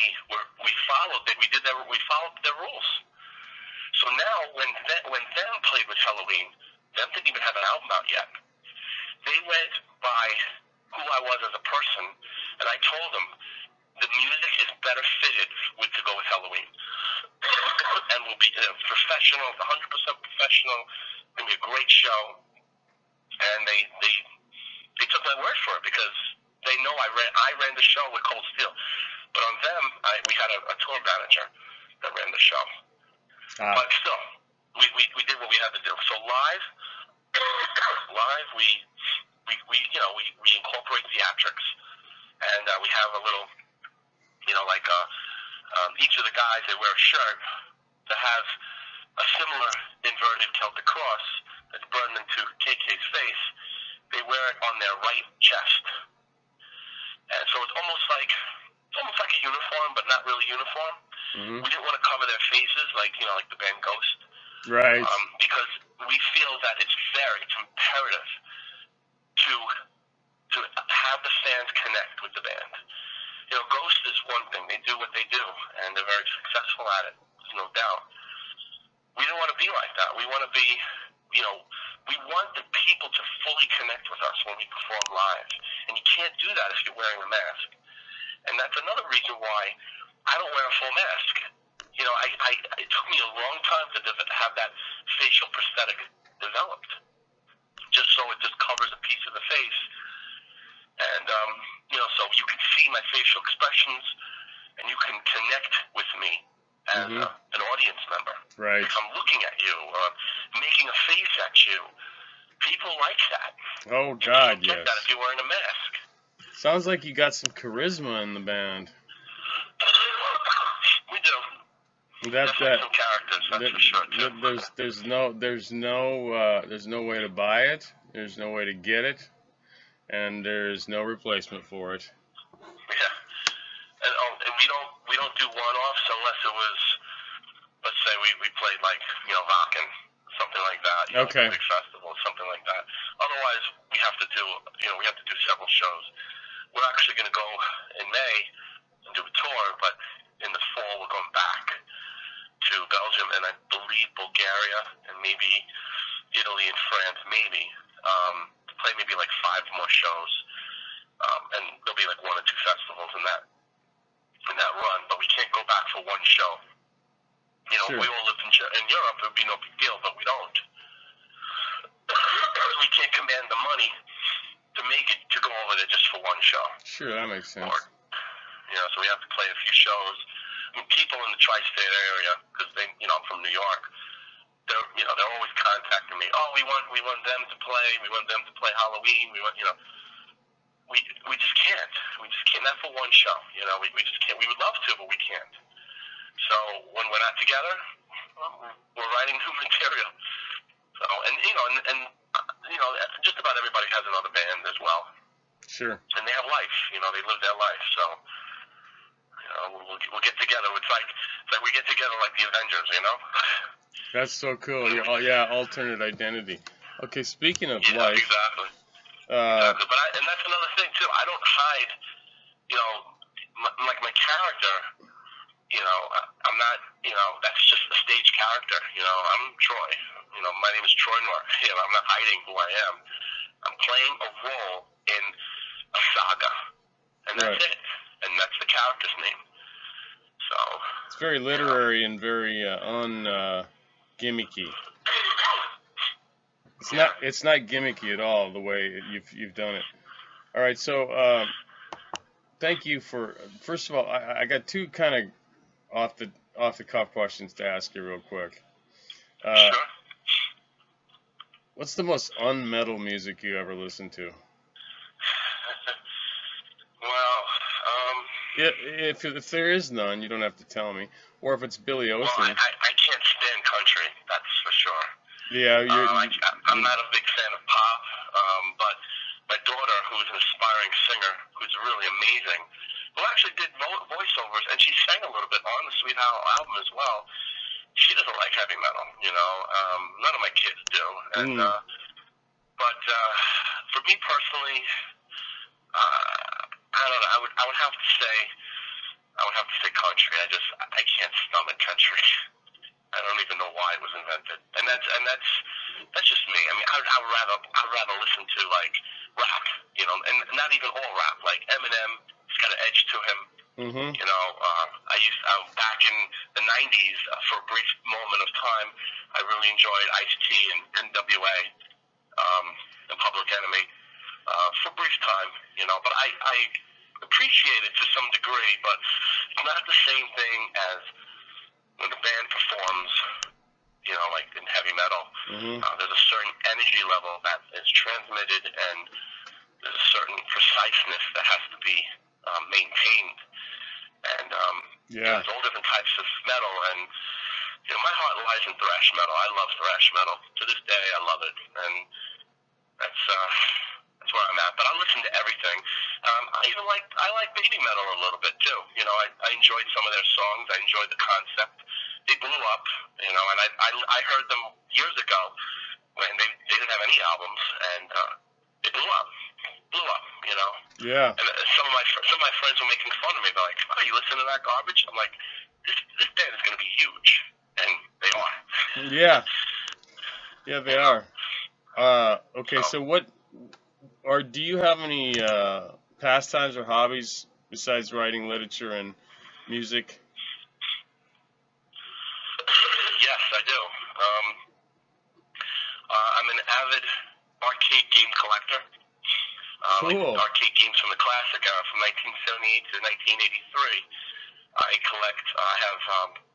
followed their rules. So now when them played with Halloween, them didn't even have an album out yet. They went by who I was as a person, and I told them the music is better fitted to go with Halloween, and we'll be professional, 100% professional. It's gonna be a great show, and they took my word for it because they know I ran the show with Cold Steel, but on them we had a tour manager that ran the show. But still, we did what we had to do. So live, we incorporate theatrics, and we have a little, each of the guys, they wear a shirt that has a similar inverted Celtic cross that's burned into KK's face. They wear it on their right chest, and so it's almost like a uniform, but not really uniform. Mm-hmm. We didn't want to cover their faces like the band Ghost, right? Because we feel that it's imperative to have the fans connect with the band. Ghost is one thing; they do what they do, and they're very successful at it. There's no doubt. We don't want to be like that. We want to be, we want the people to fully connect with us when we perform live, and you can't do that if you're wearing a mask. And that's another reason why I don't wear a full mask. It took me a long time to have that facial prosthetic developed, just so it just covers a piece of the face. And, so you can see my facial expressions, and you can connect with me as an audience member. Right. If I'm looking at you or making a face at you, people like that. Oh, you God, can't get yes. that if you're wearing a mask. Sounds like you got some charisma in the band. We do. Definitely some characters, that's for sure, too. There's no way to buy it. There's no way to get it, and there's no replacement for it. Yeah. we don't do one-offs unless it was, let's say we played like Rockin', something like that, Okay. like a big festival, something like that. Otherwise, we have to do several shows. We're actually going to go in May and do a tour, but in the fall we're going back to Belgium and I believe Bulgaria and maybe Italy and France, maybe to play maybe like 5 more shows, and there'll be like 1 or 2 festivals in that run. But we can't go back for one show. Sure. If we all lived in Europe, it would be no big deal, but we don't. We can't command the money to make it to go over there just for one show. Sure, that makes sense. Or, so we have to play a few shows. I mean, people in the tri-state area, because I'm from New York, they're always contacting me. Oh, we want them to play. We want them to play Halloween. We want, we just can't. We just can't. Not for one show. We just can't. We would love to, but we can't. So when we're not together, we're writing new material. So just about everybody has another band as well. Sure. And they have life. They live their life. So we'll get together. It's like we get together like the Avengers. That's so cool. Yeah, alternate identity. Okay, speaking of life. Exactly. Exactly. But and that's another thing too. I don't hide. Like my character. I'm not. That's just a stage character. I'm Troy. My name is Troy Norr. I'm not hiding who I am. I'm playing a role in a saga, and that's it. And that's the character's name. So it's very literary and very gimmicky. It's not gimmicky at all the way you've done it. All right, so thank you for. First of all, I got 2 kind of off the cuff questions to ask you real quick. Sure. What's the most unmetal music you ever listened to? Well, if there is none, you don't have to tell me. Or if it's Billy Ocean. Well, I can't stand country. That's for sure. Yeah, I'm not a big fan of pop, but my daughter, who's an aspiring singer, who's really amazing, who actually did voiceovers, and she sang a little bit on the Sweet Howell album as well. She doesn't like heavy metal, none of my kids do, and but for me personally, I don't know. I would have to say country. I can't stomach country. I don't even know why it was invented, and that's just me. I mean, I'd rather listen to like rap, and not even all rap. Like Eminem, he's got an edge to him. Mm-hmm. Back in the '90s, for a brief moment of time, I really enjoyed Ice-T and N.W.A. And Public Enemy for a brief time, But I appreciate it to some degree, but it's not the same thing as when the band performs, like in heavy metal. Mm-hmm. There's a certain energy level that is transmitted, and there's a certain preciseness that has to be maintained. And there's all different types of metal, and my heart lies in thrash metal. I love thrash metal. To this day, I love it, and that's where I'm at. But I listen to everything. I like baby metal a little bit too. I enjoyed some of their songs. I enjoyed the concept. They blew up, and I heard them years ago when they didn't have any albums, and they blew up. Yeah. And some of my friends were making fun of me. They're like, "Oh, you listen to that garbage?" I'm like, "This band is going to be huge," and they are. Yeah. Yeah, they are. Okay, so do you have any pastimes or hobbies besides writing literature and music? Yes, I do. I'm an avid arcade game collector. Cool. Like arcade games from the classic era, from 1978 to 1983. I collect. I have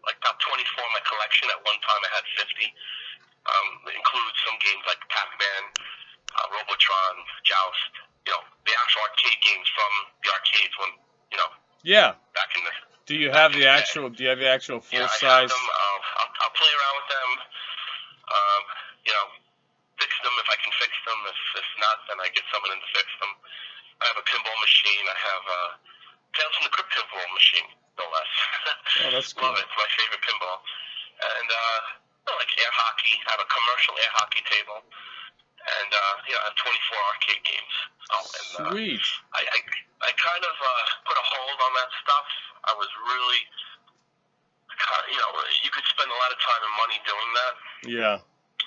about 24 in my collection. At one time, I had 50. It includes some games like Pac-Man, Robotron, Joust. The actual arcade games from the arcades when Yeah. back in the. Do you have the actual? Do you have the actual full size? I have them. I'll play around with them. Fix them if I can fix them. If not, then I get someone in to fix them. I have a pinball machine. I have a Tales from the Crypt pinball machine. no less. Oh, that's cool. Love it. It's my favorite pinball. And I like air hockey. I have a commercial air hockey table. And I have 24 arcade games. Oh, and Sweet. I kind of put a hold on that stuff. I was really, you could spend a lot of time and money doing that. Yeah.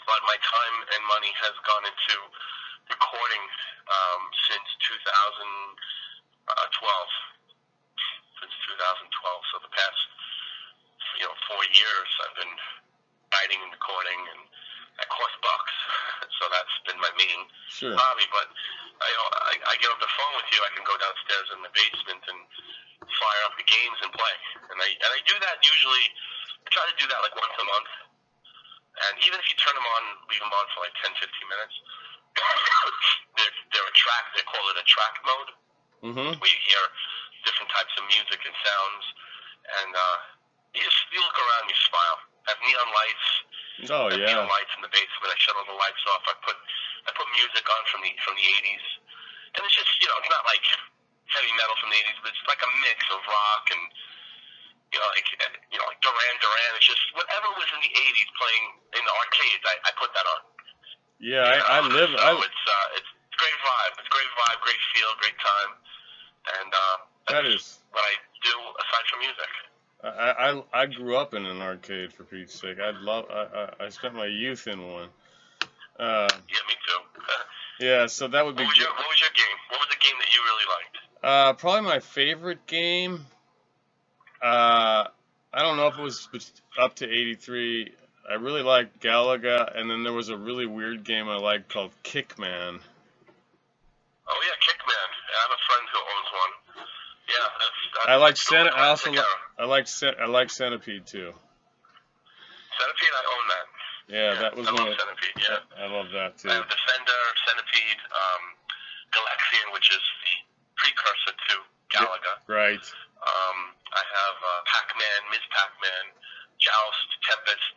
But my time and money has gone into recording since 2012. Since 2012, so the past 4 years I've been writing and recording, and that costs bucks. So that's been my main hobby. But I get off the phone with you. I can go downstairs in the basement and fire up the games and play. And I do that usually. I try to do that like once a month. And even if you turn them on, leave them on for like 10, 15 minutes, they're a track. They call it a track mode, where you hear different types of music and sounds, and you look around, you smile. I have neon lights. Oh, yeah. Neon lights in the basement. I shut all the lights off. I put music on from the 80s, and it's just it's not like heavy metal from the 80s, but it's like a mix of rock and like Duran Duran. It's just whatever was in the 80s playing in the arcades. I put that on. Yeah, I live. So it's great vibe. It's great vibe, great feel, great time, and that's what I do aside from music. I grew up in an arcade, for Pete's sake. I spent my youth in one. Yeah, me too. Yeah, so that would be. What was your game? What was the game that you really liked? Probably my favorite game. I don't know if it was up to 83. I really liked Galaga, and then there was a really weird game I liked called Kickman. Oh yeah, Kickman. I have a friend who owns one. Yeah, that's I like Centipede too. Centipede, I own that. Yeah, that was I one. love Centipede. Yeah, I love that too. I have Defender, Centipede, Galaxian, which is the precursor to Galaga. Right. I have Pac-Man, Ms. Pac-Man, Joust, Tempest,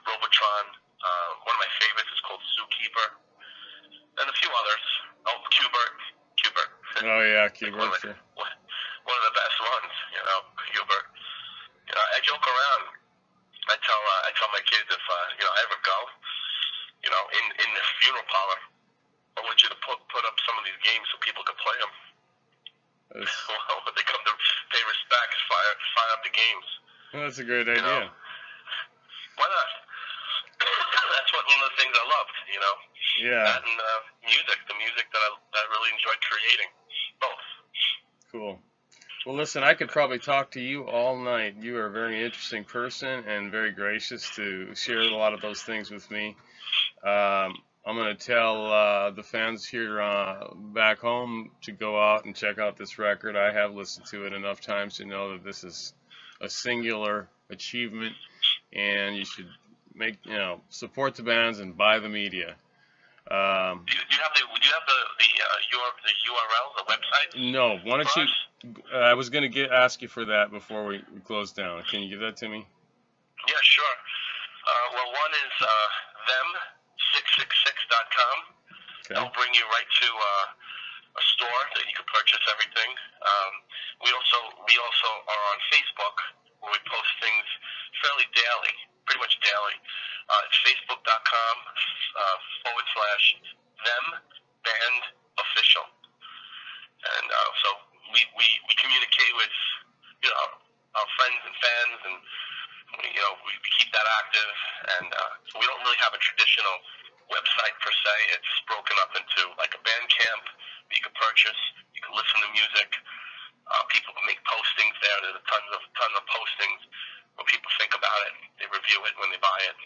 Robotron. One of my favorites is called Zookeeper, and a few others. Oh, Qbert. Oh yeah, Qbert. One of the best ones, Qbert. I joke around. I tell my kids if I ever go, in the funeral parlor, I want you to put up some of these games so people can play them. Well, when they come to pay respects, fire up the games. Well, that's a great idea. Why not? That's one of the things I loved, Yeah. That and the music that I really enjoyed creating. Both. Cool. Well, listen, I could probably talk to you all night. You are a very interesting person and very gracious to share a lot of those things with me. I'm going to tell the fans here back home to go out and check out this record. I have listened to it enough times to know that this is a singular achievement, and you should support the bands and buy the media. Do you have the URL, the website? No. Why don't you? I was going to ask you for that before we close down. Can you give that to me? Yeah, sure. Well, one is them666.com. Okay. That'll bring you right to a store that you can purchase everything. We also are on Facebook, where we post things fairly daily, pretty much daily. It's facebook.com /them-band-official. And so we communicate with our friends and fans, and we keep that active. And so we don't really have a traditional website per se. It's broken up into like a band camp that you can purchase. You can listen to music. People can make postings there. There's a ton of postings where people think about it. They review it when they buy it,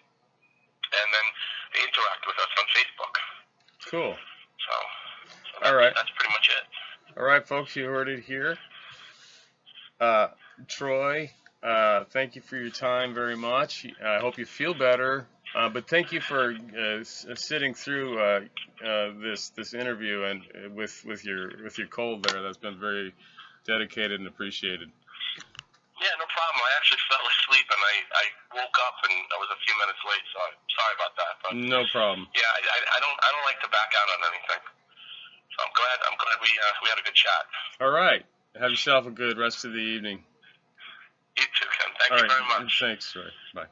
and then they interact with us on Facebook. Cool. So all right. That's pretty much it. All right, folks, you heard it here. Troy, thank you for your time very much. I hope you feel better. But thank you for sitting through this interview and with your cold there. That's been very dedicated and appreciated. Yeah, no problem. I actually fell asleep and I woke up and I was a few minutes late, so I'm sorry about that. But no problem. Yeah, I don't like to back out on anything. So I'm glad we had a good chat. All right. Have yourself a good rest of the evening. You too, Ken. Thank All you right. very much. Thanks, Troy. Bye.